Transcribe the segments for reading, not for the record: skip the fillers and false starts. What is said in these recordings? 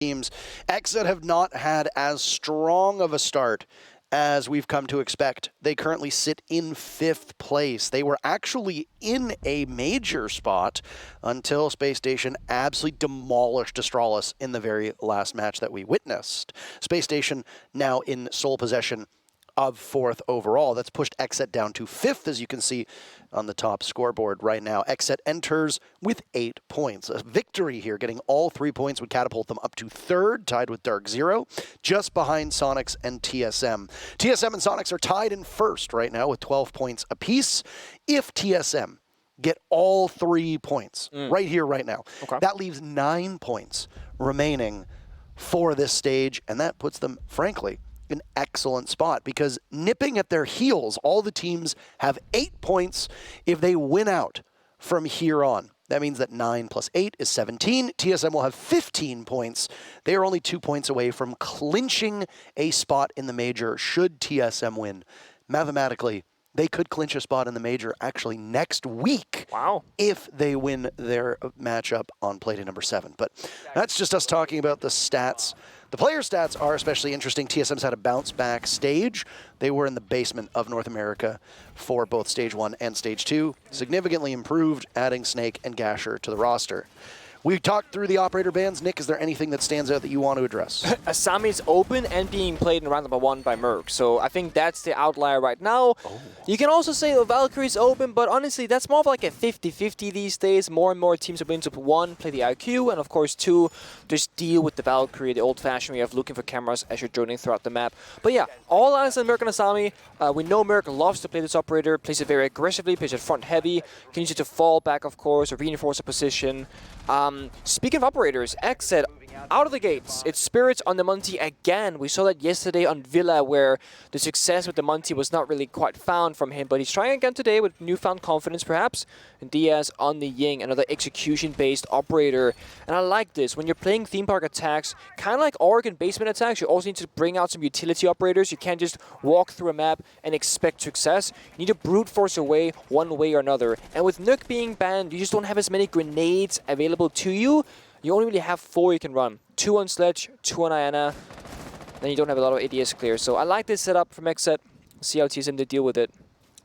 teams. XSET have not had as strong of a start as we've come to expect. They currently sit in 5th place. They were actually in a major spot until Spacestation absolutely demolished Astralis in the very last match that we witnessed. Spacestation now in sole possession of 4th overall. That's pushed XSET down to 5th, as you can see on the top scoreboard right now. XSET enters with 8 points. A victory here, getting all 3 points, would catapult them up to 3rd, tied with DarkZero, just behind Soniqs and TSM. TSM and Soniqs are tied in 1st right now with 12 points apiece. If TSM get all 3 points right here, right now, that leaves 9 points remaining for this stage, and that puts them, frankly, an excellent spot, because nipping at their heels, all the teams have 8 points if they win out from here on. That means that 9 plus 8 is 17. TSM will have 15 points. They are only 2 points away from clinching a spot in the major should TSM win. Mathematically, they could clinch a spot in the major actually next week if they win their matchup on Playday number 7. But that's just us talking about the stats. The player stats are especially interesting. TSM's had a bounce-back stage. They were in the basement of North America for both Stage 1 and Stage 2. Significantly improved, adding Snake and Gasher to the roster. We talked through the operator bans. Nick, is there anything that stands out that you want to address? Asami's open and being played in round number 1 by Merc. So I think that's the outlier right now. You can also say the Valkyrie's open, but honestly, that's more of like a 50-50 these days. More and more teams are willing to, 1, play the IQ, and of course, 2, just deal with the Valkyrie, the old-fashioned way of looking for cameras as you're journeying throughout the map. But yeah, all eyes on Merc and Asami. We know Merc loves to play this operator, plays it very aggressively, plays it front-heavy, can use it to fall back, of course, or reinforce a position. Speaking of operators, XSET out of the gates. It's Spirits on the Monty again. We saw that yesterday on Villa, where the success with the Monty was not really quite found from him, but he's trying again today with newfound confidence, perhaps. And Diaz on the Ying, another execution-based operator. And I like this. When you're playing theme park attacks, kind of like Oregon basement attacks, you also need to bring out some utility operators. You can't just walk through a map and expect success. You need to brute force away one way or another. And with Nuke being banned, you just don't have as many grenades available to you. You only really have 4 you can run. 2 on Sledge, 2 on Iana. Then you don't have a lot of ADS clear. So I like this setup from XSET. See how TSM they deal with it.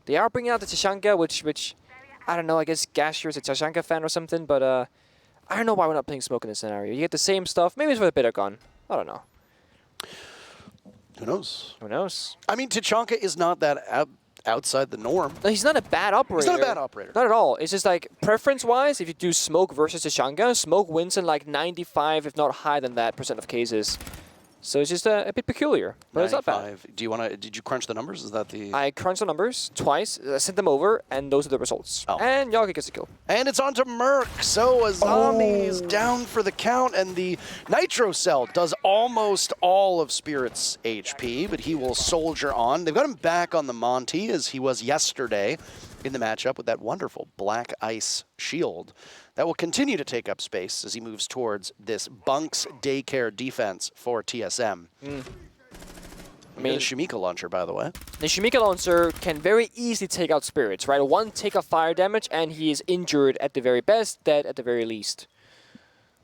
They are bringing out the Tashanka, which I don't know, I guess Gasher is a Tashanka fan or something, but I don't know why we're not playing Smoke in this scenario. You get the same stuff. Maybe it's for the bitter gun. I don't know. Who knows? Who knows? I mean, Tachanka is not that outside the norm. No, he's not a bad operator. He's not a bad operator. Not at all. It's just like, preference-wise, if you do Smoke versus Tashanka, Smoke wins in like 95, if not higher than that, % of cases. So it's just a bit peculiar, but it's not bad. Do you want to? Did you crunch the numbers? Is that the? I crunched the numbers twice, sent them over, and those are the results. And Yagi gets a kill. And it's on to Merc. So Azami is down for the count, and the Nitro Cell does almost all of Spirit's HP, but he will soldier on. They've got him back on the Monty, as he was yesterday in the matchup with that wonderful black ice shield. That will continue to take up space as he moves towards this Bunks Daycare defense for TSM. I mean, the Shumika launcher, by the way. The Shumika launcher can very easily take out Spirits, right? 1 take of fire damage, and he is injured at the very best, dead at the very least.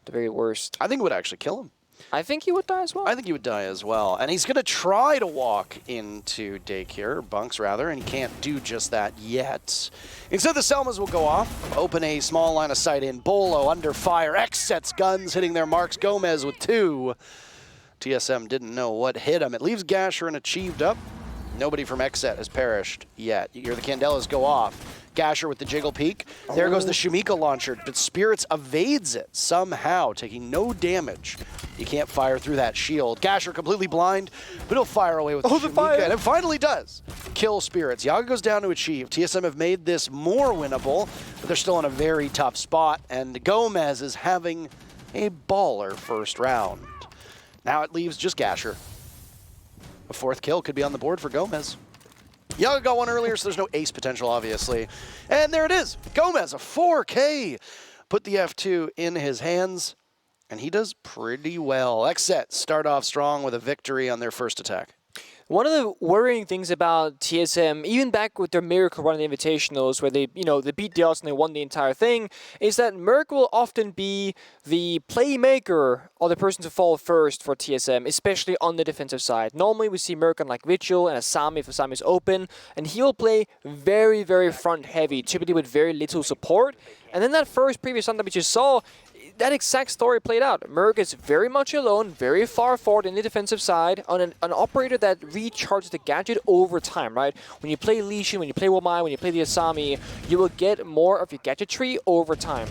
The very worst. I think it would actually kill him. I think he would die as well. I think he would die as well. And he's going to try to walk into Daycare, Bunks rather, and he can't do just that yet. Instead, the Selmas will go off, open a small line of sight in. Bolo under fire. XSET's guns hitting their marks. Gomez with 2. TSM didn't know what hit him. It leaves Gasher and Achieved up. Nobody from XSET has perished yet. You hear the Candelas go off. Gasher with the jiggle peek. There goes the Shumika launcher, but Spirits evades it somehow, taking no damage. You can't fire through that shield. Gasher completely blind, but he'll fire away with the Shumika, and it finally does kill Spirits. Yaga goes down to Achieve. TSM have made this more winnable, but they're still in a very tough spot, and Gomez is having a baller first round. Now it leaves just Gasher. A 4th kill could be on the board for Gomez. Yaga got one earlier, so there's no ace potential, obviously. And there it is. Gomez, a 4K. Put the F2 in his hands, and he does pretty well. XSET start off strong with a victory on their first attack. One of the worrying things about TSM, even back with their miracle run in the Invitationals, where they, they beat the odds and they won the entire thing, is that Merc will often be the playmaker or the person to fall first for TSM, especially on the defensive side. Normally we see Merc on like Vigil and Asami if Asami is open, and he will play very, very front heavy, typically with very little support. And then that first previous run that we just saw, that exact story played out. Merc is very much alone, very far forward in the defensive side, on an operator that recharges the gadget over time, right? When you play Lee Sin, when you play Womai, when you play the Asami, you will get more of your gadgetry over time.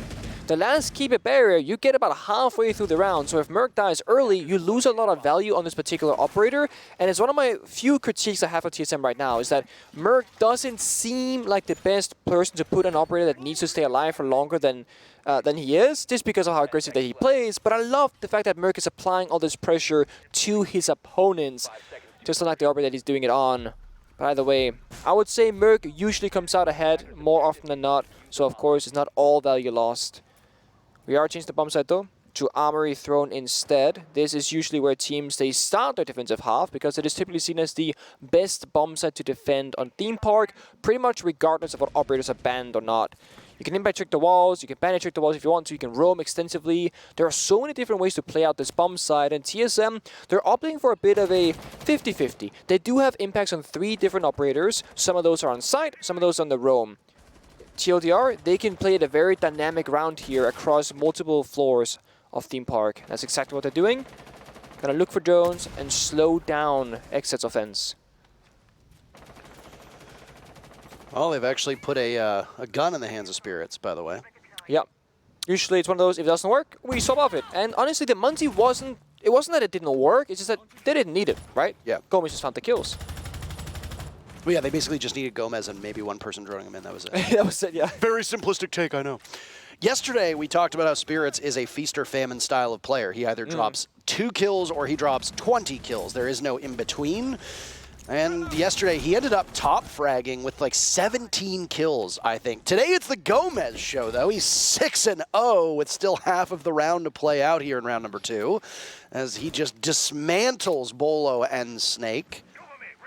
The last keep it barrier, you get about halfway through the round, so if Merc dies early, you lose a lot of value on this particular operator, and it's one of my few critiques I have of TSM right now, is that Merc doesn't seem like the best person to put an operator that needs to stay alive for longer than he is, just because of how aggressive that he plays. But I love the fact that Merc is applying all this pressure to his opponents, just like the operator that he's doing it on. By the way, I would say Merc usually comes out ahead more often than not, so of course it's not all value lost. We are changing the bomb site though to Armory Throne instead. This is usually where teams, they start their defensive half, because it is typically seen as the best bomb site to defend on theme park, pretty much regardless of what operators are banned or not. You can impact trick the walls, you can panic trick the walls if you want to, you can roam extensively. There are so many different ways to play out this bomb side, and TSM, they're opting for a bit of a 50-50. They do have impacts on 3 different operators. Some of those are on site, some of those on the roam. TLDR, they can play a very dynamic round here across multiple floors of theme park. That's exactly what they're doing. Gonna look for drones and slow down XSET's offense. Well, they've actually put a gun in the hands of Spirits, by the way. Yep. Usually it's one of those, if it doesn't work, we swap off it. And honestly, the Muncie wasn't that it didn't work, it's just that they didn't need it, right? Yeah. Gomez just found the kills. Well, yeah, they basically just needed Gomez and maybe one person droning him in. That was it. That was it, yeah. Very simplistic take, I know. Yesterday, we talked about how Spirits is a feast or famine style of player. He either drops 2 kills or he drops 20 kills. There is no in-between. And yesterday, he ended up top fragging with like 17 kills, I think. Today, it's the Gomez show, though. He's 6-0 with still half of the round to play out here in round number 2, as he just dismantles Bolo and Snake,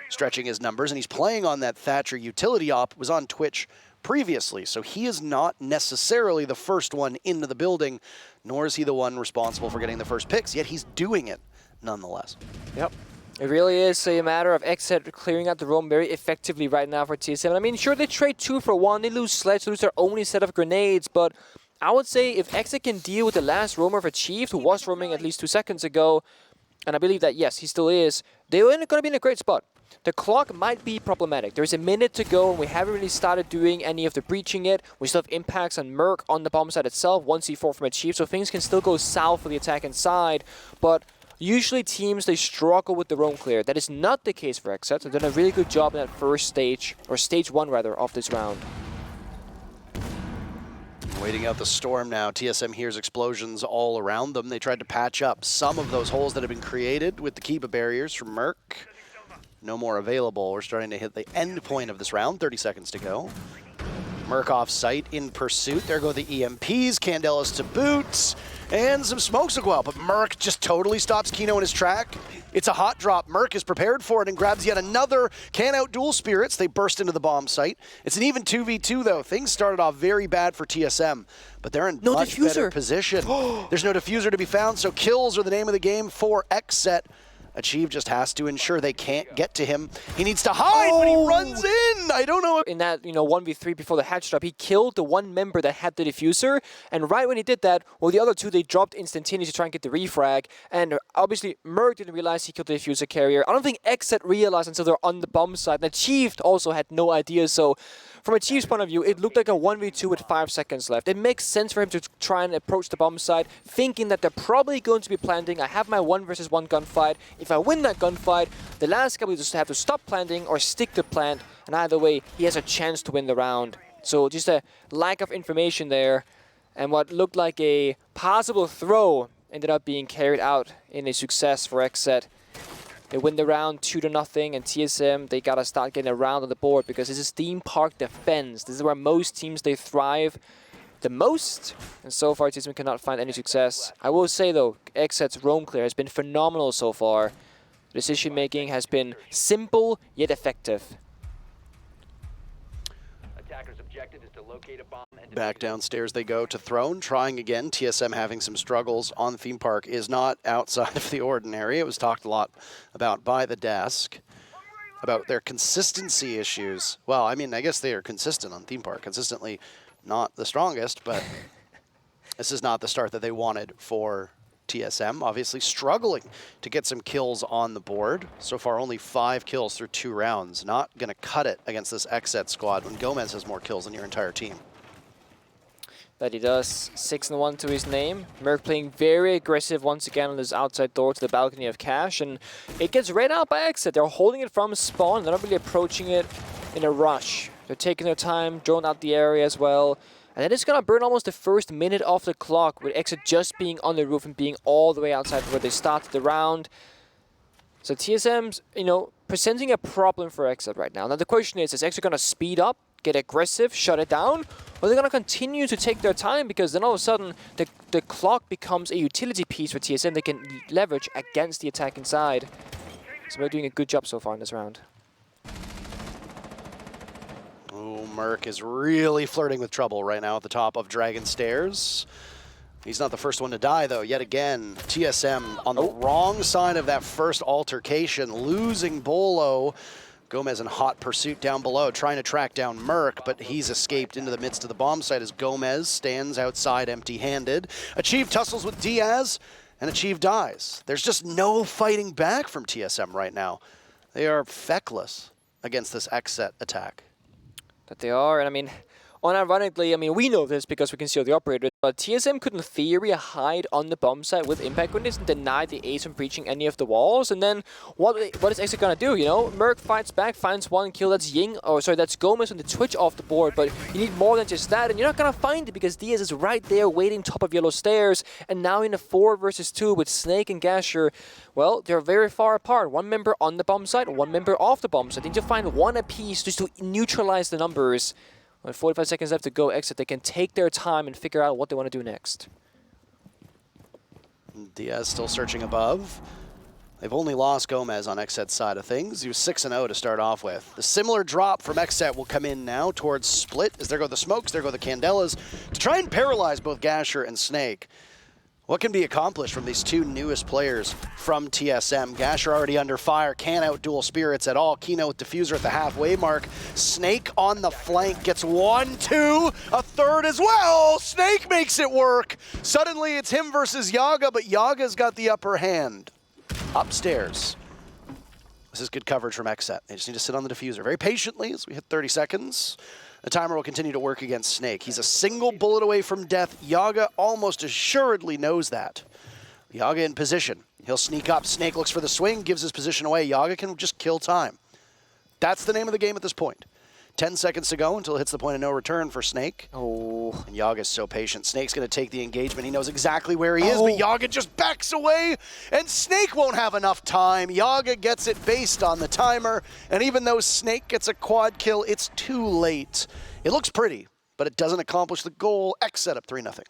stretching his numbers. And he's playing on that Thatcher utility op, was on Twitch previously. So he is not necessarily the first one into the building, nor is he the one responsible for getting the first picks, yet he's doing it nonetheless. Yep. It really is a matter of XSET clearing out the roam very effectively right now for TSM. I mean, sure, they trade 2 for 1, they lose Sledge, they lose their only set of grenades, but I would say if XSET can deal with the last roamer of Achieved, who was roaming at least 2 seconds ago, and I believe that, yes, he still is, they're going to be in a great spot. The clock might be problematic. There's a minute to go, and we haven't really started doing any of the breaching yet. We still have impacts on Merc on the bomb side itself, 1C4 from Achieved, so things can still go south for the attack inside, but usually teams, they struggle with the roam clear. That is not the case for XSET. They've done a really good job in that first stage, or stage 1 rather, of this round. Waiting out the storm now. TSM hears explosions all around them. They tried to patch up some of those holes that have been created with the Kiba barriers from Merc. No more available. We're starting to hit the end point of this round. 30 seconds to go. Merc off site in pursuit. There go the EMPs. Candelas to boot. And some smokes will go out, but Merc just totally stops Kino in his track. It's a hot drop. Merc is prepared for it and grabs yet another. Can out dual Spirits. They burst into the bomb site. It's an even 2v2, though. Things started off very bad for TSM, but they're in much better position. There's no diffuser to be found, so kills are the name of the game for XSET. Achieve just has to ensure they can't get to him. He needs to hide, but he runs in. I don't know. In that, 1v3 before the hatch drop, he killed the one member that had the diffuser. And right when he did that, well, the other 2, they dropped instantaneously to try and get the refrag. And obviously, Merc didn't realize he killed the diffuser carrier. I don't think XSET realized until they're on the bomb side. And Achieved also had no idea. So from Achieved's point of view, it looked like a 1v2 with 5 seconds left. It makes sense for him to try and approach the bomb side, thinking that they're probably going to be planting. I have my 1 versus 1 gunfight. If I win that gunfight, the last guy will just have to stop planting or stick to plant, and either way, he has a chance to win the round. So just a lack of information there, and what looked like a possible throw ended up being carried out in a success for XSET. They win the round 2-0, and TSM, they gotta start getting a round on the board, because this is theme park defense. This is where most teams, they thrive the most, and so far TSM cannot find any success. I will say though, XSET's roam clear has been phenomenal so far. Decision making has been simple yet effective. Attacker's objective is to locate a bomb and Back downstairs they go to Throne, trying again. TSM having some struggles on Theme Park is not outside of the ordinary. It was talked a lot about by the desk, about their consistency issues. Well, I mean, I guess they are consistent on Theme Park. Consistently not the strongest, but this is not the start that they wanted for TSM. Obviously struggling to get some kills on the board. So far only 5 kills through 2 rounds. Not going to cut it against this XSET squad when Gomez has more kills than your entire team. That he does. 6-1 to his name. Merc playing very aggressive once again on this outside door to the balcony of Cash, and it gets read out by XSET. They're holding it from spawn. They're not really approaching it in a rush. They're taking their time, drawing out the area as well. And then it's going to burn almost the first minute off the clock with XSET just being on the roof and being all the way outside where they started the round. So TSM's, presenting a problem for XSET right now. Now the question is XSET going to speed up, get aggressive, shut it down? Or they're going to continue to take their time, because then all of a sudden the clock becomes a utility piece for TSM they can leverage against the attacking side. So they're doing a good job so far in this round. Oh, Merc is really flirting with trouble right now at the top of Dragon Stairs. He's not the first one to die, though. Yet again, TSM on the wrong side of that first altercation, losing Bolo. Gomez in hot pursuit down below, trying to track down Merc, but he's escaped into the midst of the bomb site as Gomez stands outside empty-handed. Achieve tussles with Diaz, and Achieve dies. There's just no fighting back from TSM right now. They are feckless against this XSET attack. That they are, and I mean, unironically, we know this because we can see all the operators, but TSM could in theory hide on the bomb site with impact grenades and deny the Ace from breaching any of the walls, and then what is XSET gonna do, Merc fights back, finds 1 kill, that's that's Gomez on the Twitch off the board, but you need more than just that, and you're not gonna find it because Diaz is right there waiting top of yellow stairs, and now in a 4 versus 2 with Snake and Gasher, well, they're very far apart. 1 member on the bomb site, 1 member off the bomb site. They need to find 1 apiece just to neutralize the numbers. With 45 seconds left to go, XSET, they can take their time and figure out what they want to do next. Diaz still searching above. They've only lost Gomez on XSET's side of things. He was 6-0 to start off with. The similar drop from XSET will come in now towards Split, as there go the smokes, there go the Candelas, to try and paralyze both Gasher and Snake. What can be accomplished from these 2 newest players from TSM? Gasher already under fire, can't outduel Spirits at all. Kino with Diffuser at the halfway mark. Snake on the flank gets 1, 2, a third as well. Snake makes it work. Suddenly it's him versus Yaga, but Yaga's got the upper hand. Upstairs. This is good coverage from XSET. They just need to sit on the Diffuser very patiently as we hit 30 seconds. The timer will continue to work against Snake. He's a single bullet away from death. Yaga almost assuredly knows that. Yaga in position. He'll sneak up. Snake looks for the swing, gives his position away. Yaga can just kill time. That's the name of the game at this point. 10 seconds to go until it hits the point of no return for Snake. Oh. And Yaga's so patient. Snake's going to take the engagement. He knows exactly where he is, but Yaga just backs away, and Snake won't have enough time. Yaga gets it based on the timer, and even though Snake gets a quad kill, it's too late. It looks pretty, but it doesn't accomplish the goal. XSET up 3-0.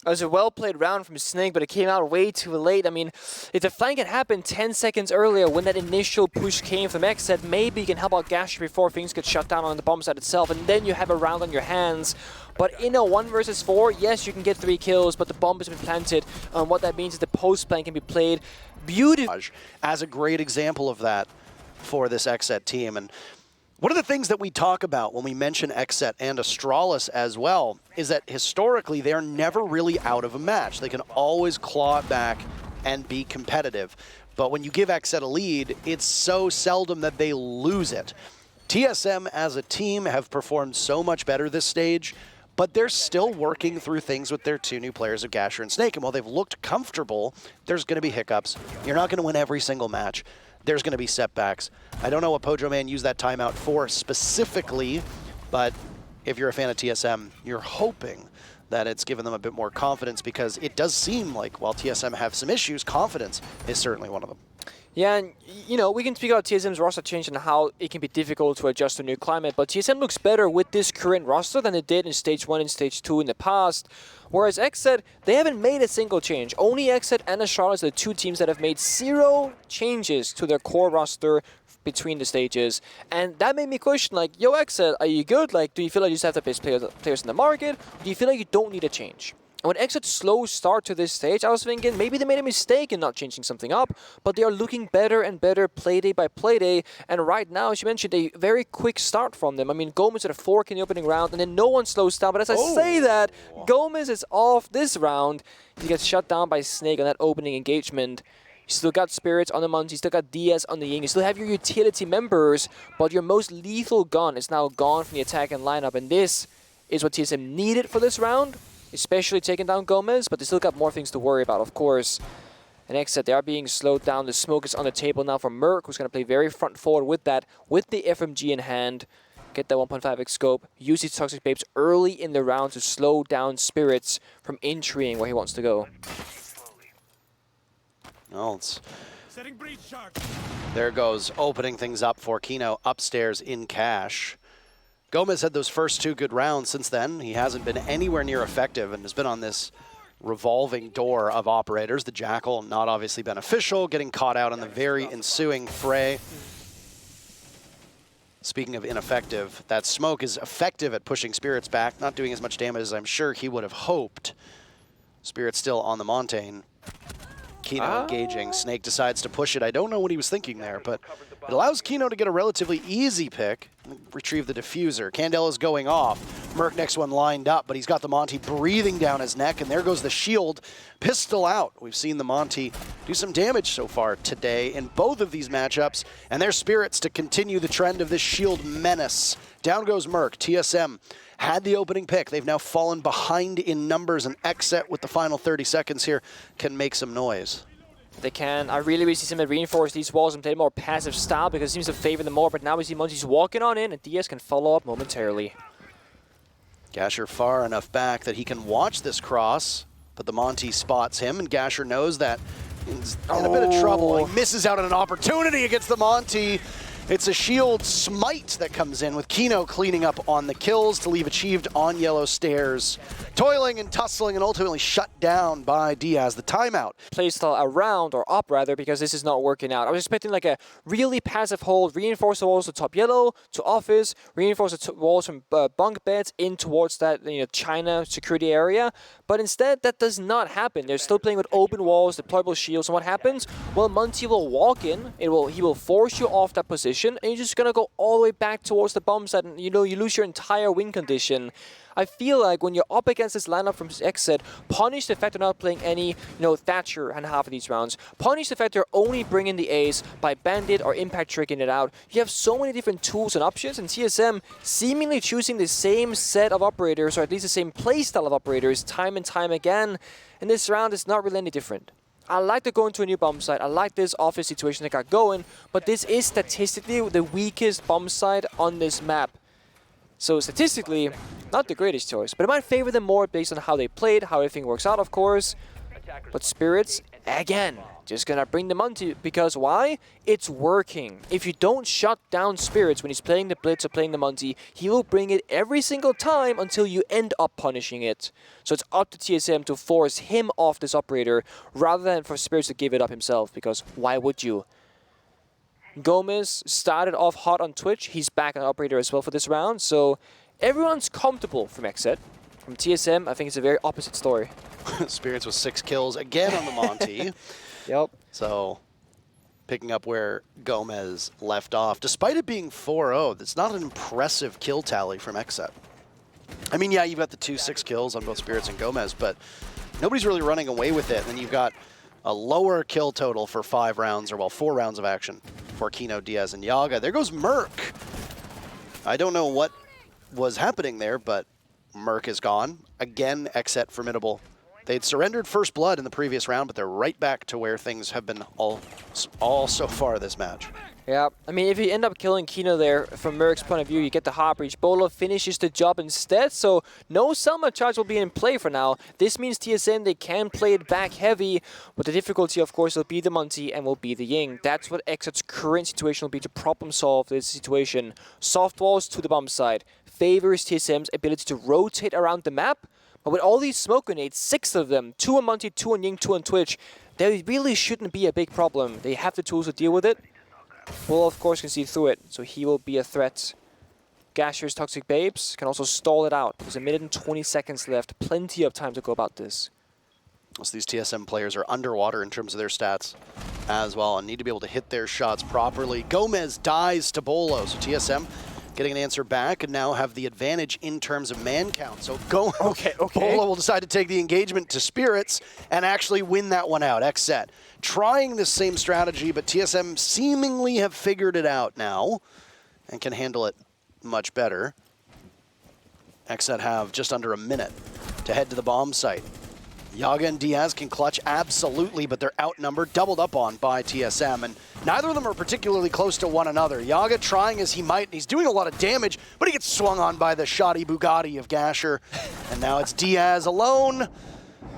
It was a well-played round from Snake, but it came out way too late. If the flank had happened 10 seconds earlier when that initial push came from XSET, maybe you can help out Gasher before things get shut down on the bomb site itself, and then you have a round on your hands. But in a 1 versus 4, yes, you can get 3 kills, but the bomb has been planted. What that means is the post-plan can be played beautifully. As a great example of that for this XSET team. And one of the things that we talk about when we mention XSET and Astralis as well is that historically they're never really out of a match. They can always claw it back and be competitive. But when you give XSET a lead, it's so seldom that they lose it. TSM as a team have performed so much better this stage, but they're still working through things with their 2 new players of Gasher and Snake. And while they've looked comfortable, there's going to be hiccups. You're not going to win every single match. There's going to be setbacks. I don't know what Pojo Man used that timeout for specifically, but if you're a fan of TSM, you're hoping that it's given them a bit more confidence, because it does seem like while TSM have some issues, confidence is certainly one of them. Yeah, and you know, we can speak about TSM's roster change and how it can be difficult to adjust to a new climate, but TSM looks better with this current roster than it did in Stage 1 and Stage 2 in the past. Whereas XSET, they haven't made a single change. Only XSET and Astralis are the two teams that have made 0 changes to their core roster between the stages. And that made me question, like, yo, XSET, are you good? Like, do you feel like you just have the best players in the market? Or do you feel like you don't need a change? When XSET's slow start to this stage, I was thinking maybe they made a mistake in not changing something up, but they are looking better and better Playday by Playday, and right now, as you mentioned, a very quick start from them. I mean, Gomez at a fork in the opening round, and then no one slows down, but as I say that, Gomez is off this round. He gets shut down by Snake on that opening engagement. You still got Spirits on the Monty, you still got DS on the Ying, you still have your utility members, but your most lethal gun is now gone from the attack and lineup, and this is what TSM needed for this round. Especially taking down Gomez, but they still got more things to worry about, of course. And XSET, they are being slowed down. The smoke is on the table now for Merc, who's going to play very front forward with that, with the FMG in hand. Get that 1.5x scope. Use these Toxic Babes early in the round to slow down Spirits from entering where he wants to go. Well, there goes, opening things up for Kino upstairs in cash. Gomez had those first 2 good rounds. Since then, he hasn't been anywhere near effective and has been on this revolving door of operators. The Jackal, not obviously beneficial, getting caught out in the very ensuing fray. Speaking of ineffective, that smoke is effective at pushing Spirits back, not doing as much damage as I'm sure he would have hoped. Spirits still on the Montaigne. Kino engaging. Snake decides to push it. I don't know what he was thinking there, but it allows Kino to get a relatively easy pick and retrieve the diffuser. Candela's going off. Merc next one lined up, but he's got the Monty breathing down his neck, and there goes the shield. Pistol out. We've seen the Monty do some damage so far today in both of these matchups, and their Spirits to continue the trend of this shield menace. Down goes Merc. TSM had the opening pick. They've now fallen behind in numbers, and XSET with the final 30 seconds here can make some noise. They can. I really see them reinforce these walls and play a more passive style because it seems to favor them more, but now we see Monty's walking on in, and DS can follow up momentarily. Gasher far enough back that he can watch this cross, but the Monty spots him, and Gasher knows that he's in a bit of trouble. He misses out on an opportunity against the Monty. It's a shield smite that comes in with Kino cleaning up on the kills to leave Achieved on yellow stairs. Toiling and tussling and ultimately shut down by Diaz. The timeout. Playstyle around, or up rather, because this is not working out. I was expecting like a really passive hold, reinforce the walls to top yellow, to office, reinforce the walls from bunk beds in towards that China security area. But instead, that does not happen. They're still playing with open walls, deployable shields, and what happens? Well, Monty will walk in, he will force you off that position, and you're just gonna go all the way back towards the bomb site, and you lose your entire win condition. I feel like when you're up against this lineup from XSET, punish the fact they're not playing any, Thatcher in half of these rounds. Punish the fact they're only bringing the Ace by Bandit or Impact tricking it out. You have so many different tools and options, and TSM seemingly choosing the same set of operators, or at least the same playstyle of operators, time and time again. And this round is not really any different. I like to go into a new bomb site. I like this office situation they got going, but this is statistically the weakest bomb site on this map. So statistically, not the greatest choice, but it might favor them more based on how they played, how everything works out, of course. But Spirits, again, just gonna bring them onto, because why? It's working. If you don't shut down Spirits when he's playing the Blitz or playing the Monty, he will bring it every single time until you end up punishing it. So it's up to TSM to force him off this operator rather than for Spirits to give it up himself, because why would you? Gomez started off hot on Twitch. He's back on operator as well for this round, so everyone's comfortable from XSET. From TSM, I think it's a very opposite story. Spirits with 6 kills again on the Monty. Yep. So, picking up where Gomez left off. Despite it being 4-0, that's not an impressive kill tally from XSET. I mean, yeah, you've got the 2-6 kills on both Spirits and Gomez, but nobody's really running away with it. And then you've got a lower kill total for 5 rounds, or well, 4 rounds of action for Kino, Diaz, and Yaga. There goes Merc. I don't know what was happening there, but Merc is gone. Again, XSET formidable They'd surrendered first blood in the previous round, but they're right back to where things have been all so far this match. Yeah, I mean, if you end up killing Kino there, from Merc's point of view, you get the hard breach. Bolo finishes the job instead, so no Selma charge will be in play for now. This means TSM, they can play it back heavy, but the difficulty, of course, will be the Monty and will be the Ying. That's what XSET's current situation will be to problem solve this situation. Soft walls to the bomb side favors TSM's ability to rotate around the map, but with all these smoke grenades, 6 of them, 2 on Monty, 2 on Ying, 2 on Twitch, there really shouldn't be a big problem. They have the tools to deal with it. Bull, of course, can see through it, so he will be a threat. Gasher's Toxic Babes can also stall it out. There's 1 minute and 20 seconds left. Plenty of time to go about this. So these TSM players are underwater in terms of their stats as well and need to be able to hit their shots properly. Gomez dies to Bolo, so TSM getting an answer back and now have the advantage in terms of man count. So Bolo will decide to take the engagement to Spirits and actually win that one out. XSET trying the same strategy, but TSM seemingly have figured it out now and can handle it much better. XSET have just under a minute to head to the bomb site. Yaga and Diaz can clutch absolutely, but they're outnumbered, doubled up on by TSM, and neither of them are particularly close to one another. Yaga trying as he might, and he's doing a lot of damage, but he gets swung on by the shoddy Bugatti of Gasher, and now it's Diaz alone.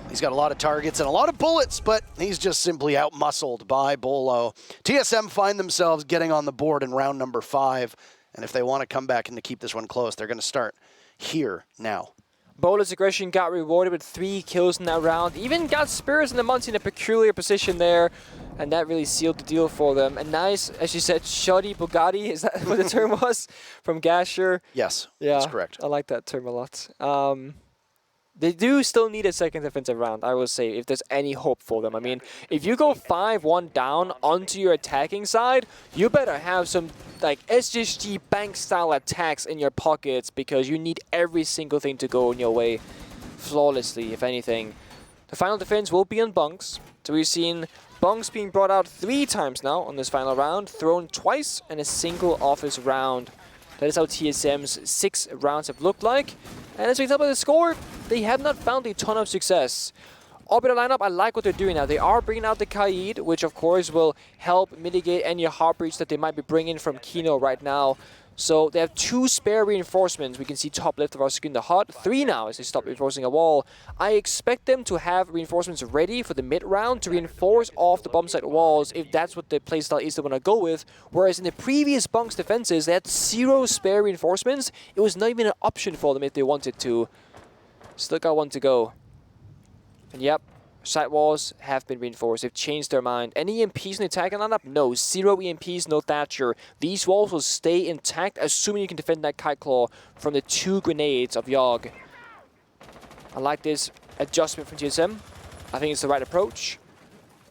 He's got a lot of targets and a lot of bullets, but he's just simply out-muscled by Bolo. TSM find themselves getting on the board in round number 5, and if they want to come back and to keep this one close, they're going to start here now. Bolo's aggression got rewarded with 3 kills in that round. Even got Spirits and the Monty in a peculiar position there, and that really sealed the deal for them. And nice, as you said, shoddy Bugatti, is that what the term was? From Gasher. Yes, yeah, that's correct. I like that term a lot. They do still need a second defensive round, I will say, if there's any hope for them. I mean, if you go 5-1 down onto your attacking side, you better have some like SGG bank-style attacks in your pockets because you need every single thing to go in your way flawlessly, if anything. The final defense will be on bunks. So we've seen bunks being brought out 3 times now on this final round, thrown twice in a single office round. That is how TSM's 6 rounds have looked like. And as we tell by the score, they have not found a ton of success. Orbital lineup, I like what they're doing now. They are bringing out the Kaid, which of course will help mitigate any heart breach that they might be bringing from Kino right now. So they have 2 spare reinforcements. We can see top left of our screen, the HUD. 3 now as they stop reinforcing a wall. I expect them to have reinforcements ready for the mid round to reinforce off the bomb site walls if that's what the playstyle is they want to go with. Whereas in the previous bunks defenses, they had 0 spare reinforcements. It was not even an option for them if they wanted to. Still got 1 to go. And yep, side walls have been reinforced. They've changed their mind. Any EMPs in the attacking lineup? No. 0 EMPs, no Thatcher. These walls will stay intact, assuming you can defend that Kite Claw from the 2 grenades of Yogg. I like this adjustment from TSM. I think it's the right approach.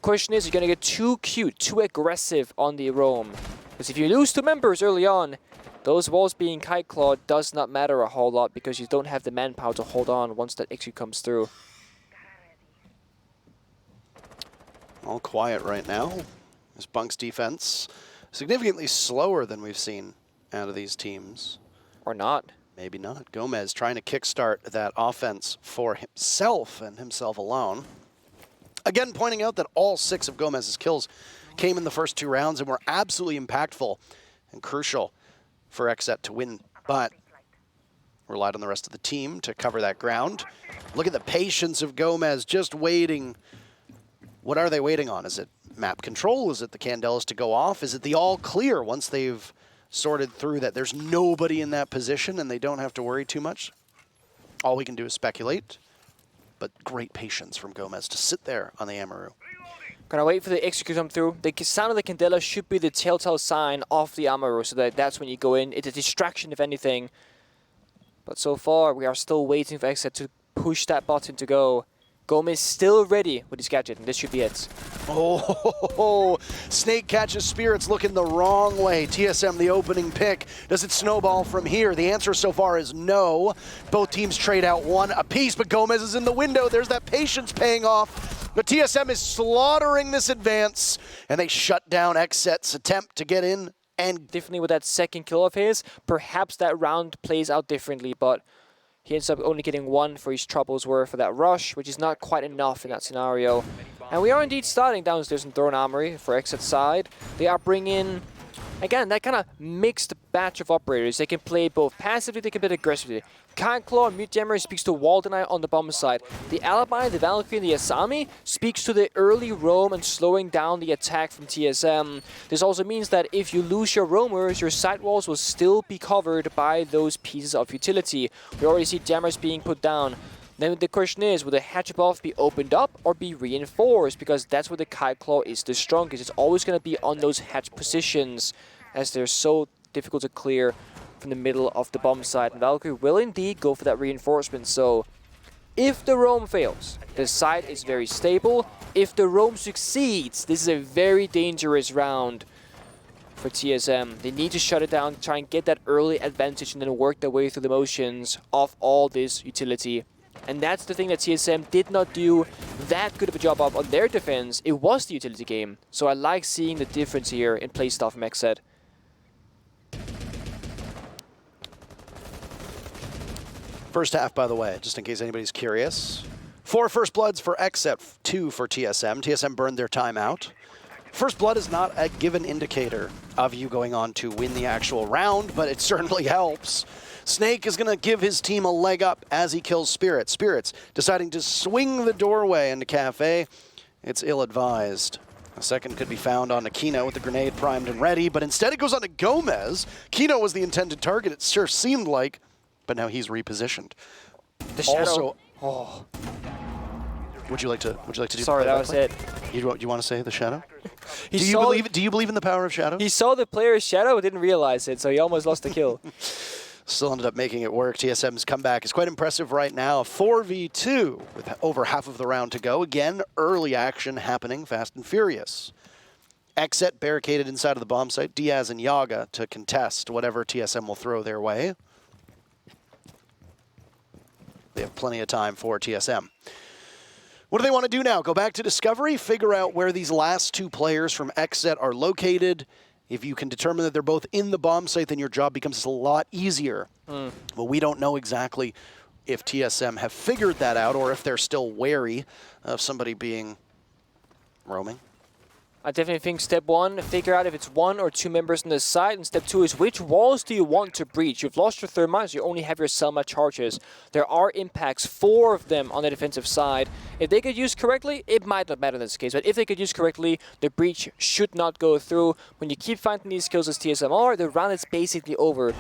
Question is, you're going to get too cute, too aggressive on the roam. Because if you lose 2 members early on, those walls being Kite Claw does not matter a whole lot because you don't have the manpower to hold on once that execute comes through. All quiet right now. This Bunk's defense significantly slower than we've seen out of these teams. Or not. Maybe not. Gomez trying to kickstart that offense for himself and himself alone. Again, pointing out that all 6 of Gomez's kills came in the first 2 rounds and were absolutely impactful and crucial for XSET to win, but relied on the rest of the team to cover that ground. Look at the patience of Gomez just waiting. What are they waiting on? Is it map control? Is it the Candelas to go off? Is it the all clear once they've sorted through that there's nobody in that position and they don't have to worry too much? All we can do is speculate, but great patience from Gomez to sit there on the Amaru. Gonna wait for the execute to come through. The sound of the Candela should be the telltale sign of the Amaru, so that's when you go in. It's a distraction, if anything. But so far, we are still waiting for XSET to push that button to go. Gomez still ready with his gadget, and this should be it. Oh, Snake catches Spirits looking the wrong way. TSM the opening pick. Does it snowball from here? The answer so far is no. Both teams trade out 1 apiece, but Gomez is in the window. There's that patience paying off. But TSM is slaughtering this advance, and they shut down XSET's attempt to get in. And differently with that second kill of his, perhaps that round plays out differently, but He ends up only getting 1 for his troubles worth for that rush, which is not quite enough in that scenario. And we are indeed starting downstairs in Throne Armory for XSET side. They are bringing, again, that kind of mixed batch of operators. They can play both passively, they can play aggressively. Kite Claw and Mute Jammer speaks to Wall Deny on the bomb side. The Alibi, the Valkyrie, and the Asami speaks to the early roam and slowing down the attack from TSM. This also means that if you lose your roamers, your side walls will still be covered by those pieces of utility. We already see Jammers being put down. Then the question is, will the hatch above be opened up or be reinforced? Because that's where the Kite Claw is the strongest. It's always going to be on those hatch positions, as they're so difficult to clear from the middle of the bomb side. And Valkyrie will indeed go for that reinforcement. So if the roam fails, the side is very stable. If the roam succeeds, this is a very dangerous round for TSM. They need to shut it down, try and get that early advantage, and then work their way through the motions of all this utility. And that's the thing that TSM did not do that good of a job of on their defense. It was the utility game. So I like seeing the difference here in playstyle from XSET. First half, by the way, just in case anybody's curious. 4 first bloods for XSET, 2 for TSM. TSM burned their timeout. First blood is not a given indicator of you going on to win the actual round, but it certainly helps. Snake is going to give his team a leg up as he kills Spirit. Spirit's deciding to swing the doorway into Cafe. It's ill-advised. A second could be found on Aquino with the grenade primed and ready, but instead it goes on to Gomez. Kino was the intended target, it sure seemed like, but now he's repositioned. The shadow. Also, would you like to do? Sorry, that was it. You want to say the shadow? Do you believe in the power of shadow? He saw the player's shadow but didn't realize it, so he almost lost the kill. Still ended up making it work. TSM's comeback is quite impressive right now. 4v2 with over half of the round to go. Again, early action happening fast and furious. XSET barricaded inside of the bomb site. Diaz and Yaga to contest whatever TSM will throw their way. They have plenty of time for TSM. What do they want to do now? Go back to Discovery, figure out where these last 2 players from XSET are located. If you can determine that they're both in the bomb site, then your job becomes a lot easier. But we don't know exactly if TSM have figured that out or if they're still wary of somebody being roaming. I definitely think step 1, figure out if it's 1 or 2 members on the side, and step 2 is which walls do you want to breach? You've lost your thermites, you only have your Selma charges. There are impacts, 4 of them on the defensive side. If they get used correctly, it might not matter in this case, but if they get used correctly, the breach should not go through. When you keep finding these kills as TSMR, the round is basically over.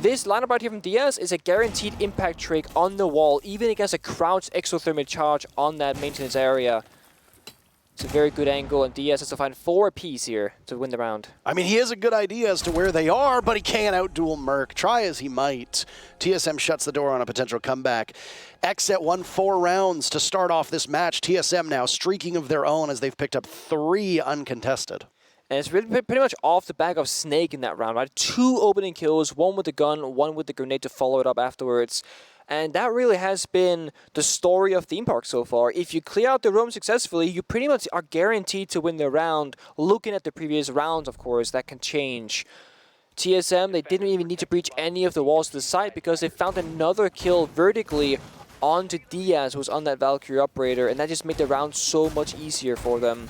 This lineup right here from Diaz is a guaranteed impact trick on the wall, even against a crouched exothermic charge on that maintenance area. It's a very good angle, and Diaz has to find 4 apiece here to win the round. I mean, he has a good idea as to where they are, but he can't outduel Merc. Try as he might. TSM shuts the door on a potential comeback. XSET won 4 rounds to start off this match. TSM now streaking of their own as they've picked up 3 uncontested. And it's really pretty much off the back of Snake in that round, right? 2 opening kills, 1 with the gun, 1 with the grenade to follow it up afterwards. And that really has been the story of Theme Park so far. If you clear out the room successfully, you pretty much are guaranteed to win the round. Looking at the previous rounds, of course, that can change. TSM, they didn't even need to breach any of the walls to the side because they found another kill vertically onto Diaz, who was on that Valkyrie operator, and that just made the round so much easier for them.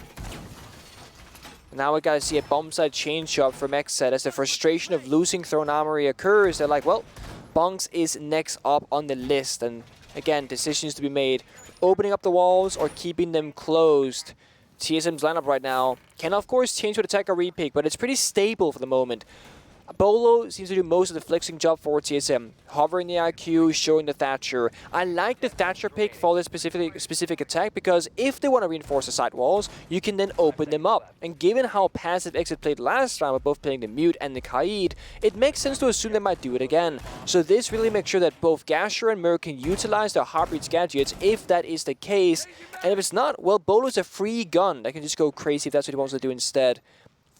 Now we gotta see a bomb side change up from XSET as the frustration of losing Throne Armory occurs. They're like, well, Bunks is next up on the list, and again, decisions to be made. Opening up the walls or keeping them closed. TSM's lineup right now can of course change with attack or repick, but it's pretty stable for the moment. Bolo seems to do most of the flexing job for TSM, hovering the IQ, showing the Thatcher. I like the Thatcher pick for this specific attack because if they want to reinforce the side walls, you can then open them up. And given how passive XSET played last round with both playing the Mute and the Kaid, it makes sense to assume they might do it again. So this really makes sure that both Gasher and Merc can utilize their Heartbeats gadgets if that is the case. And if it's not, well, Bolo's a free gun that can just go crazy if that's what he wants to do instead.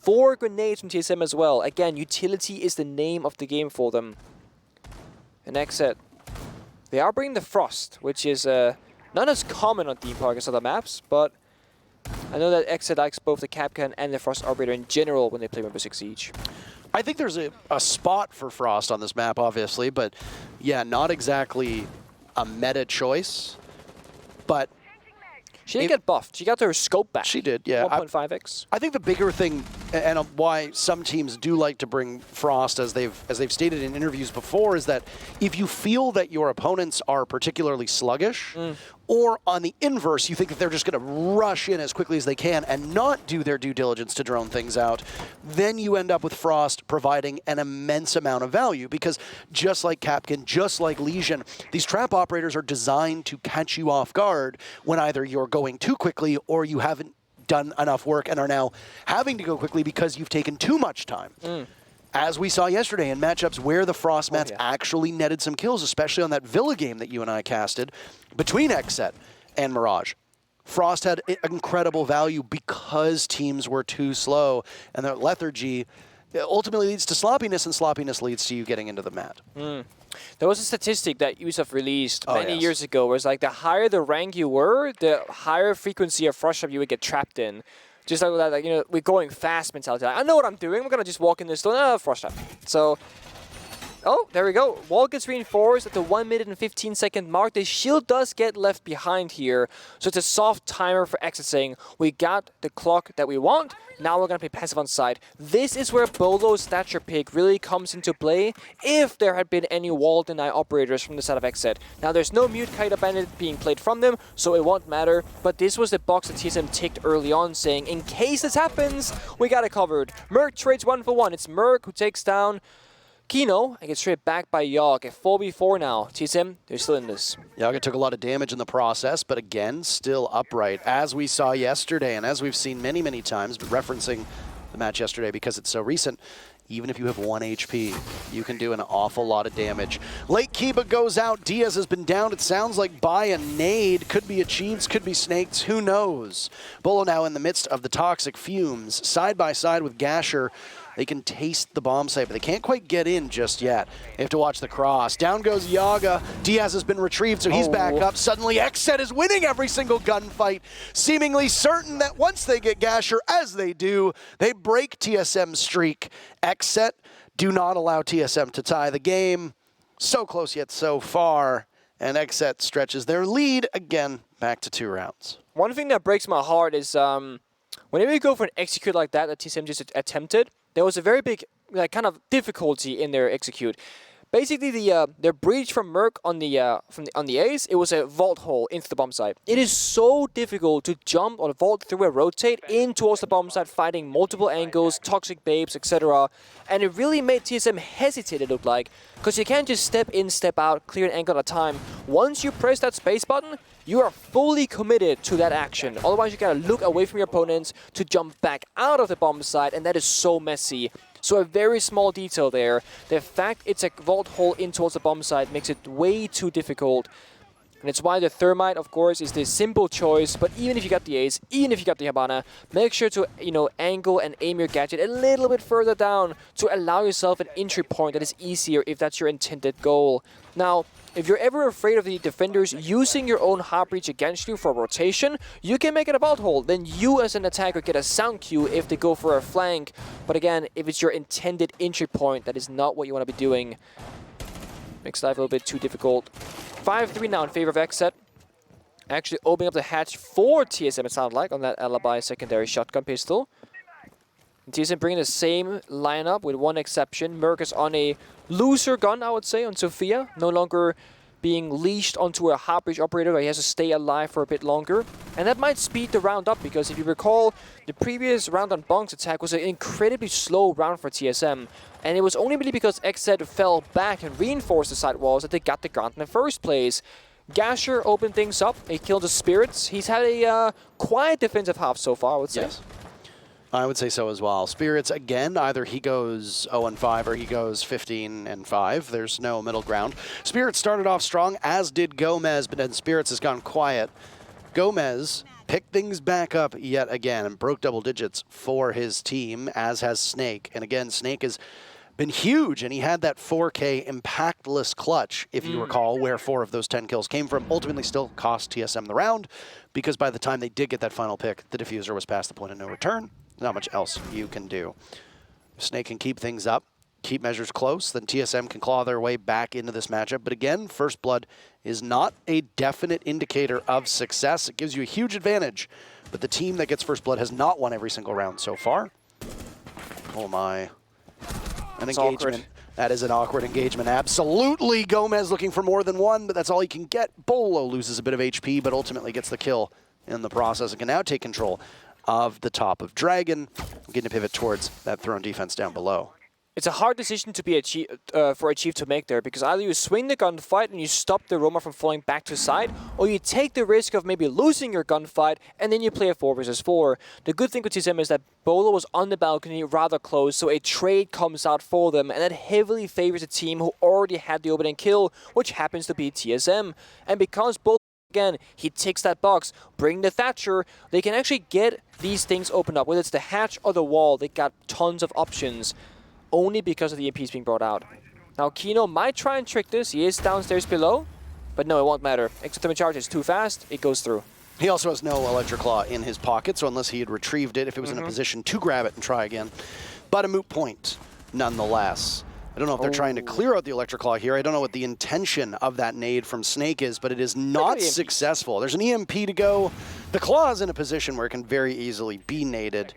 4 grenades from TSM as well. Again, utility is the name of the game for them. And XSET, they are bringing the Frost, which is not as common on Theme Park as other maps, but I know that XSET likes both the Kapkan and the Frost Operator in general when they play Rainbow Six Siege. I think there's a spot for Frost on this map, obviously, but yeah, not exactly a meta choice. But she did get buffed. She got her scope back. She did, yeah. 1.5x. I think the bigger thing, and why some teams do like to bring Frost, as they've stated in interviews before, is that if you feel that your opponents are particularly sluggish, or on the inverse, you think that they're just going to rush in as quickly as they can and not do their due diligence to drone things out, then you end up with Frost providing an immense amount of value. Because just like Capkin, just like Legion, these trap operators are designed to catch you off guard when either you're going too quickly or you haven't done enough work and are now having to go quickly because you've taken too much time. As we saw yesterday in matchups where the Frost mats actually netted some kills, especially on that Villa game that you and I casted between XSET and Mirage. Frost had incredible value because teams were too slow, and that lethargy ultimately leads to sloppiness, and sloppiness leads to you getting into the mat. There was a statistic that Ubisoft released many years ago where it's like the higher the rank you were, the higher frequency of Frost trap you would get trapped in. Just like that, like, you know, we're going fast mentality. Like, I know what I'm doing. We're going to just walk in this door. Frost trap. So, oh, there we go. Wall gets reinforced at the 1 minute and 15 second mark. The shield does get left behind here. So it's a soft timer for exiting. We got the clock that we want. Now we're going to play passive on side. This is where Bolo's stature pick really comes into play if there had been any wall deny operators from the side of XSET. Now there's no mute kite bandit being played from them, so it won't matter. But this was the box that TSM ticked early on, saying in case this happens, we got it covered. Merc trades 1 for 1. It's Merc who takes down Kino and gets straight back by Yogg. At 4v4 now. TSM, they're still in this. Yogg took a lot of damage in the process, but again, still upright. As we saw yesterday, and as we've seen many, many times, but referencing the match yesterday because it's so recent, even if you have 1 HP, you can do an awful lot of damage. Late Kiba goes out. Diaz has been down, it sounds like, by a nade. Could be a Chiefs, could be Snakes, who knows? Bolo now in the midst of the toxic fumes, side by side with Gasher. They can taste the bomb site, but they can't quite get in just yet. They have to watch the cross. Down goes Yaga. Diaz has been retrieved, so he's back up. Suddenly, XSET is winning every single gunfight, seemingly certain that once they get Gasher, as they do, they break TSM's streak. XSET do not allow TSM to tie the game. So close yet so far, and XSET stretches their lead again back to 2 rounds. One thing that breaks my heart is whenever you go for an execute like that TSM just attempted, there was a very big kind of difficulty in their execute. Basically, their breach from Merc on the Ace, it was a vault hole into the bomb site. It is so difficult to jump or vault through a rotate in towards the bomb site, fighting multiple angles, toxic babes, etc. And it really made TSM hesitate, it looked like, because you can't just step in, step out, clear an angle at a time. Once you press that space button, you are fully committed to that action. Otherwise, you gotta look away from your opponents to jump back out of the bomb site, and that is so messy. So a very small detail there. The fact it's a vault hole in towards the bomb site makes it way too difficult. And it's why the Thermite, of course, is the simple choice. But even if you got the Ace, even if you got the Habana, make sure to, angle and aim your gadget a little bit further down to allow yourself an entry point that is easier if that's your intended goal. Now, if you're ever afraid of the defenders using your own hard breach against you for rotation, you can make it a vault hole. Then you as an attacker get a sound cue if they go for a flank. But again, if it's your intended entry point, that is not what you want to be doing. Makes life a little bit too difficult. 5-3 now in favor of XSET. Actually opening up the hatch for TSM, it sounded like, on that alibi secondary shotgun pistol. And TSM bringing the same lineup with one exception. Merc is on a looser gun, I would say, on Sophia. No longer being leashed onto a hard breach operator where he has to stay alive for a bit longer. And that might speed the round up, because if you recall, the previous round on Bonk's attack was an incredibly slow round for TSM. And it was only really because XSET fell back and reinforced the side walls that they got the ground in the first place. Gasher opened things up. He killed the Spirits. He's had a quiet defensive half so far, I would say. Yes. I would say so as well. Spirits, again, either he goes 0-5 or he goes 15-5. There's no middle ground. Spirits started off strong, as did Gomez, but then Spirits has gone quiet. Gomez picked things back up yet again and broke double digits for his team, as has Snake. And again, Snake has been huge, and he had that 4K impactless clutch, if you recall, where 4 of those 10 kills came from. Ultimately still cost TSM the round, because by the time they did get that final pick, the diffuser was past the point of no return. Not much else you can do. Snake can keep things up, keep measures close, then TSM can claw their way back into this matchup. But again, First Blood is not a definite indicator of success. It gives you a huge advantage, but the team that gets First Blood has not won every single round so far. Oh my. An It's engagement. awkward. That is an awkward engagement. Absolutely. Gomez looking for more than one, but that's all he can get. Bolo loses a bit of HP, but ultimately gets the kill in the process and can now take control of the top of Dragon, getting to pivot towards that throne defense down below. It's a hard decision to be for a Chief to make there, because either you swing the gunfight and you stop the Roma from falling back to side, or you take the risk of maybe losing your gunfight and then you play a 4 versus 4. The good thing with TSM is that Bolo was on the balcony rather close, so a trade comes out for them, and that heavily favors a team who already had the opening kill, which happens to be TSM. And because Bolo, again, he ticks that box, bring the Thatcher, they can actually get these things opened up, whether it's the hatch or the wall. They got tons of options, only because of the EMPs being brought out. Now Kino might try and trick this, he is downstairs below, but no, it won't matter. Exothermic charge is too fast, it goes through. He also has no Electric Claw in his pocket, so unless he had retrieved it, if it was in a position to grab it and try again. But a moot point, nonetheless. I don't know if they're trying to clear out the Electric Claw here. I don't know what the intention of that nade from Snake is, but it is not successful. There's an EMP to go. The Claw is in a position where it can very easily be naded,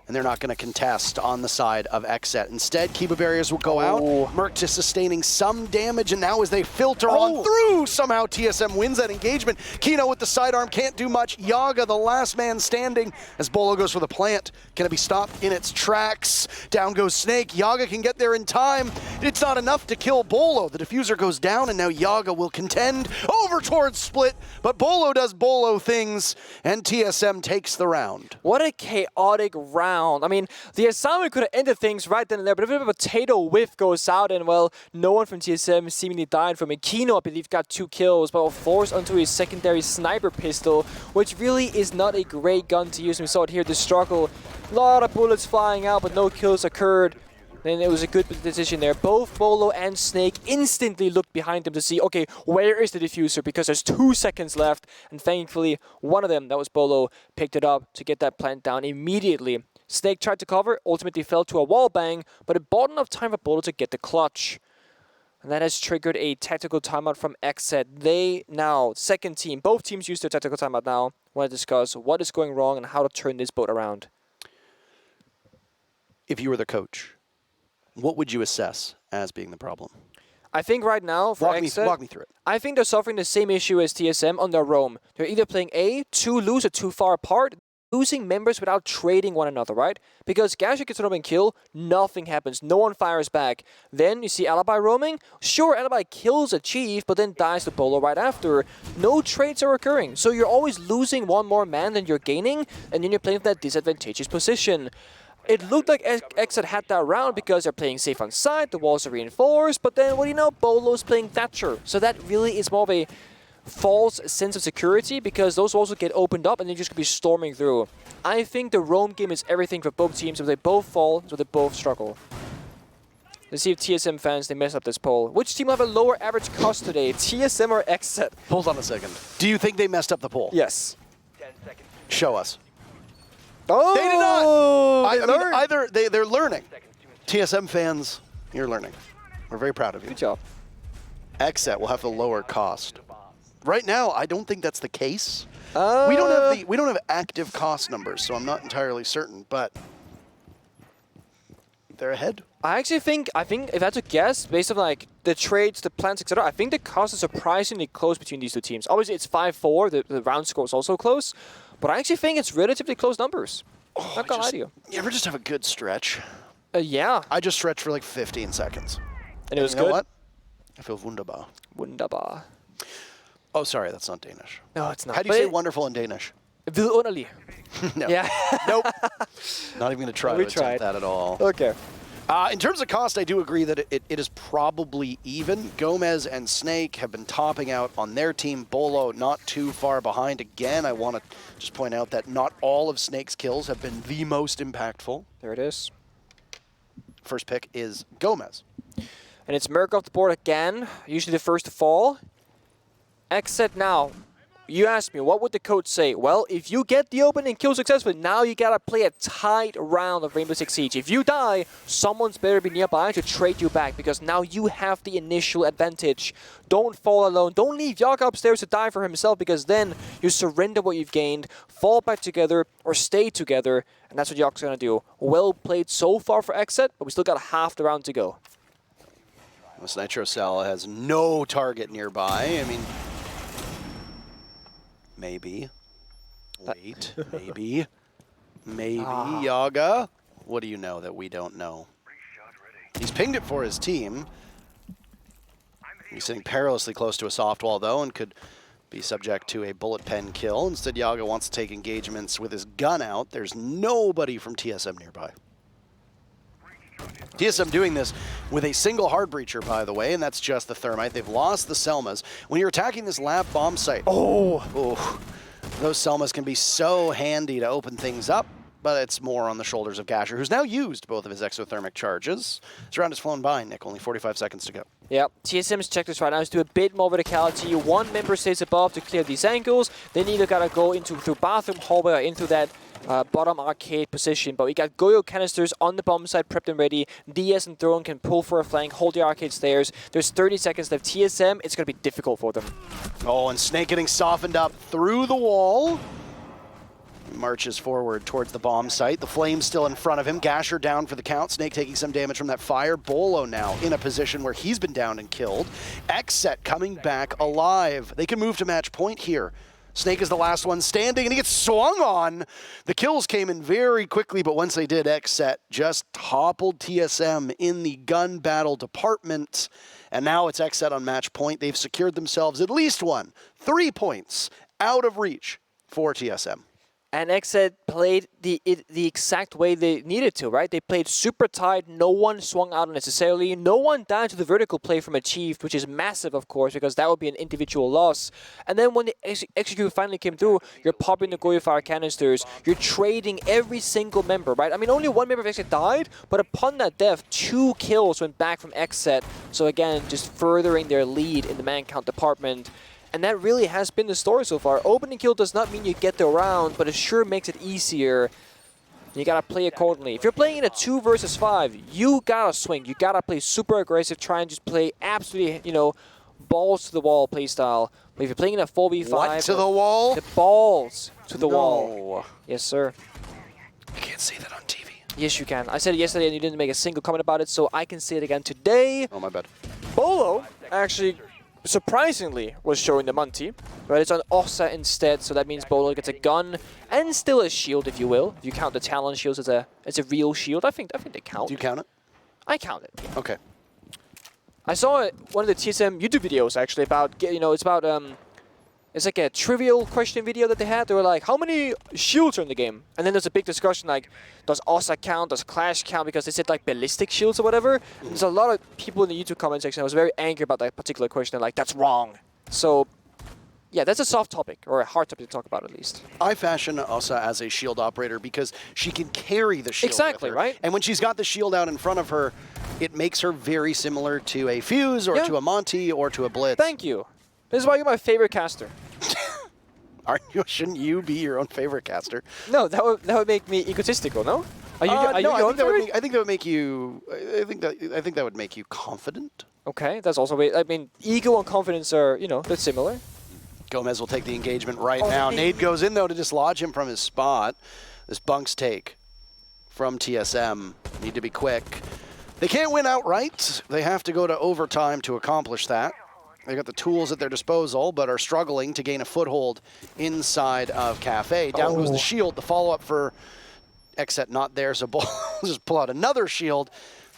and they're not going to contest on the side of XSET. Instead, Kiba barriers will go out. Merc just sustaining some damage, and now as they filter on through, somehow TSM wins that engagement. Kino with the sidearm can't do much. Yaga, the last man standing, as Bolo goes for the plant. Can it be stopped in its tracks? Down goes Snake. Yaga can get there in time. It's not enough to kill Bolo. The diffuser goes down, and now Yaga will contend over towards Split, but Bolo does Bolo things, and TSM takes the round. What a chaotic round. I mean, the assignment could have ended things right then and there, but a bit of a potato whiff goes out, and well, no one from TSM seemingly died from it. Kino, I believe, got 2 kills, but forced onto his secondary sniper pistol, which really is not a great gun to use. We saw it here, the struggle. A lot of bullets flying out, but no kills occurred. Then it was a good decision there. Both Bolo and Snake instantly looked behind them to see, okay, where is the diffuser? Because there's 2 seconds left, and thankfully, one of them, that was Bolo, picked it up to get that plant down immediately. Snake tried to cover, ultimately fell to a wall bang, but it bought enough time for Bolo to get the clutch. And that has triggered a tactical timeout from XSET. They now, second team, both teams use their tactical timeout now, want to discuss what is going wrong and how to turn this boat around. If you were the coach, what would you assess as being the problem? I think right now, for XSET, walk me through it. I think they're suffering the same issue as TSM on their roam. They're either playing A, too loose or too far apart, losing members without trading one another, right? Because Gasher gets an open kill, nothing happens, no one fires back. Then you see Alibi roaming. Sure, Alibi kills a Chief, but then dies to Bolo right after. No trades are occurring, so you're always losing one more man than you're gaining, and then you're playing from that disadvantageous position. It looked like XSET had that round because they're playing safe on side, the walls are reinforced, but then, what do you know, Bolo's playing Thatcher. So that really is more of a false sense of security, because those walls will get opened up and they're just going to be storming through. I think the roam game is everything for both teams, so they both fall, so they both struggle. Let's see if TSM fans, they mess up this poll. Which team will have a lower average cost today, TSM or XSET? Hold on a second. Do you think they messed up the poll? Yes. 10 seconds. Show us. Oh! They did not! I mean, learned. either they're learning. TSM fans, you're learning. We're very proud of you. Good job. XSET will have the lower cost. Right now, I don't think that's the case. We don't have active cost numbers, so I'm not entirely certain, but they're ahead. I actually think, if I had to guess, based on like the trades, the plans, etc., I think the cost is surprisingly close between these two teams. Obviously, it's 5-4. The round score is also close, but I actually think it's relatively close numbers. Not gonna lie to you. You ever just have a good stretch? Yeah. I just stretched for like 15 seconds. And it was you know good. what? I feel wunderbar. Wunderbar. Oh, sorry, that's not Danish. No, it's not. How do you say wonderful in Danish? Vidunderlig. No. Yeah. Nope. Not even going to try to attempt that at all. Okay. In terms of cost, I do agree that it is probably even. Gomez and Snake have been topping out on their team. Bolo not too far behind. Again, I want to just point out that not all of Snake's kills have been the most impactful. There it is. First pick is Gomez. And it's Merc off the board again. Usually the first to fall. XSET now. you asked me, what would the coach say? Well, if you get the open and kill successfully, now you gotta play a tight round of Rainbow Six Siege. If you die, someone's better be nearby to trade you back, because now you have the initial advantage. Don't fall alone. Don't leave Yaga upstairs to die for himself, because then you surrender what you've gained, fall back together, or stay together, and that's what Yaga's gonna do. Well played so far for XSET, but we still got half the round to go. This Nitro Cell has no target nearby. I mean, maybe. Wait, maybe. Maybe, Yaga. What do you know that we don't know? He's pinged it for his team. He's sitting perilously close to a soft wall, though, and could be subject to a bullet pen kill. Instead, Yaga wants to take engagements with his gun out. There's nobody from TSM nearby. TSM doing this with a single hard breacher, by the way, and that's just the Thermite. They've lost the Selmas. When you're attacking this lab bomb site, those Selmas can be so handy to open things up, but it's more on the shoulders of Gasher, who's now used both of his exothermic charges. This round has flown by, Nick. Only 45 seconds to go. Yeah, TSM's checklist right now is to do a bit more verticality. One member stays above to clear these angles. Then either gotta go through bathroom, hallway, or into that bottom arcade position. But we got Goyo canisters on the bomb side, prepped and ready. DS and Throne can pull for a flank, hold the arcade stairs. There's 30 seconds left. TSM, it's gonna be difficult for them. Oh, and Snake getting softened up through the wall. Marches forward towards the bomb site. The Flame's still in front of him. Gasher down for the count. Snake taking some damage from that fire. Bolo now in a position where he's been downed and killed. XSET coming back alive. They can move to match point here. Snake is the last one standing, and he gets swung on. The kills came in very quickly, but once they did, XSET just toppled TSM in the gun battle department. And now it's XSET on match point. They've secured themselves at least 3 points out of reach for TSM. And XSET played the exact way they needed to, right? They played super tight. No one swung out unnecessarily. No one died to the vertical play from Achieved, which is massive, of course, because that would be an individual loss. And then when the execute finally came through, you're popping the Goyo fire canisters. You're trading every single member, right? I mean, only one member of XSET died, but upon that death, 2 kills went back from XSET. So again, just furthering their lead in the man count department. And that really has been the story so far. Opening kill does not mean you get the round, but it sure makes it easier. You gotta play accordingly. If you're playing in a 2 versus 5, you gotta swing. You gotta play super aggressive, try and just play absolutely, you know, balls to the wall play style. But if you're playing in a 4v5... What to the wall? The balls to the wall. Yes, sir. You can't say that on TV. Yes, you can. I said it yesterday and you didn't make a single comment about it, so I can say it again today. Oh, my bad. Bolo actually... surprisingly was showing the Munty, but it's on Ossa instead, so that means Bolo gets a gun and still a shield, if you will. If you count the Talon shields as a real shield, I think they count. Do you count it? I count it. Yeah. Okay. I saw one of the TSM YouTube videos actually about, you know, it's about it's like a trivial question video that they had. They were like, how many shields are in the game? And then there's a big discussion like, does Ossa count? Does Clash count? Because they said like ballistic shields or whatever. There's a lot of people in the YouTube comment section that was very angry about that particular question. They're like, that's wrong. So, yeah, that's a soft topic, or a hard topic to talk about at least. I fashion Ossa as a shield operator because she can carry the shield exactly, with her. right? And when she's got the shield out in front of her, it makes her very similar to a Fuse or to a Monty or to a Blitz. Thank you. This is why you're my favorite caster. Shouldn't you be your own favorite caster? No, that would make me egotistical. No, are you no, your own favorite? I think that would make you. I think that would make you confident. Okay, that's also. I mean, ego and confidence are, you know, they're similar. Gomez will take the engagement right now. Nade goes in though to dislodge him from his spot. This Bunk's take from TSM. Need to be quick. They can't win outright. They have to go to overtime to accomplish that. They got the tools at their disposal, but are struggling to gain a foothold inside of Cafe. Down goes the shield. The follow-up for XSET not there, so Bolo just pull out another shield.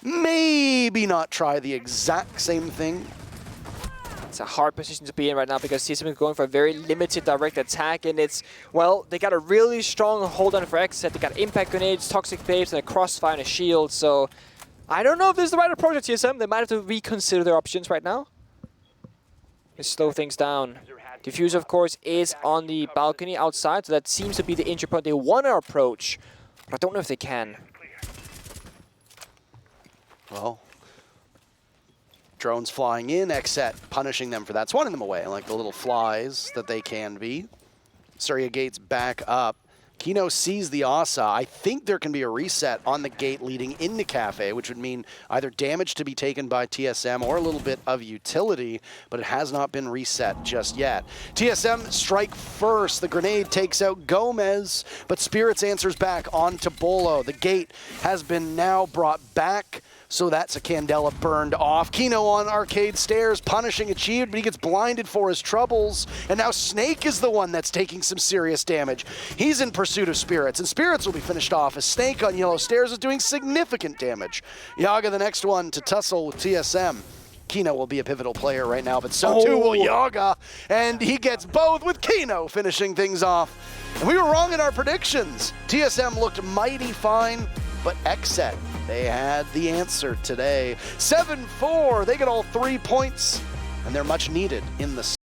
Maybe not try the exact same thing. It's a hard position to be in right now because TSM is going for a very limited direct attack, and it's, well, they got a really strong hold on for XSET. They got impact grenades, toxic babes, and a crossfire and a shield, so I don't know if this is the right approach at TSM. They might have to reconsider their options right now. Slow things down. Diffuser, of course, is on the balcony outside, so that seems to be the injury point they want to approach, but I don't know if they can. Well, Drones flying in, XSET punishing them for that, swanning them away like the little flies that they can be. Surya gates back up. Kino sees the Asa. I think there can be a reset on the gate leading into Cafe, which would mean either damage to be taken by TSM or a little bit of utility, but it has not been reset just yet. TSM strike first. The grenade takes out Gomez, but Spirits answers back onto Bolo. The gate has been now brought back. So that's a Candela burned off. Kino on arcade stairs, punishing Achieved, but he gets blinded for his troubles. And now Snake is the one that's taking some serious damage. He's in pursuit of Spirits, and Spirits will be finished off as Snake on yellow stairs is doing significant damage. Yaga the next one to tussle with TSM. Kino will be a pivotal player right now, but so too will Yaga. And he gets both with Kino finishing things off. And we were wrong in our predictions. TSM looked mighty fine, but XSET, they had the answer today. 7-4, they get all 3 points, and they're much needed in the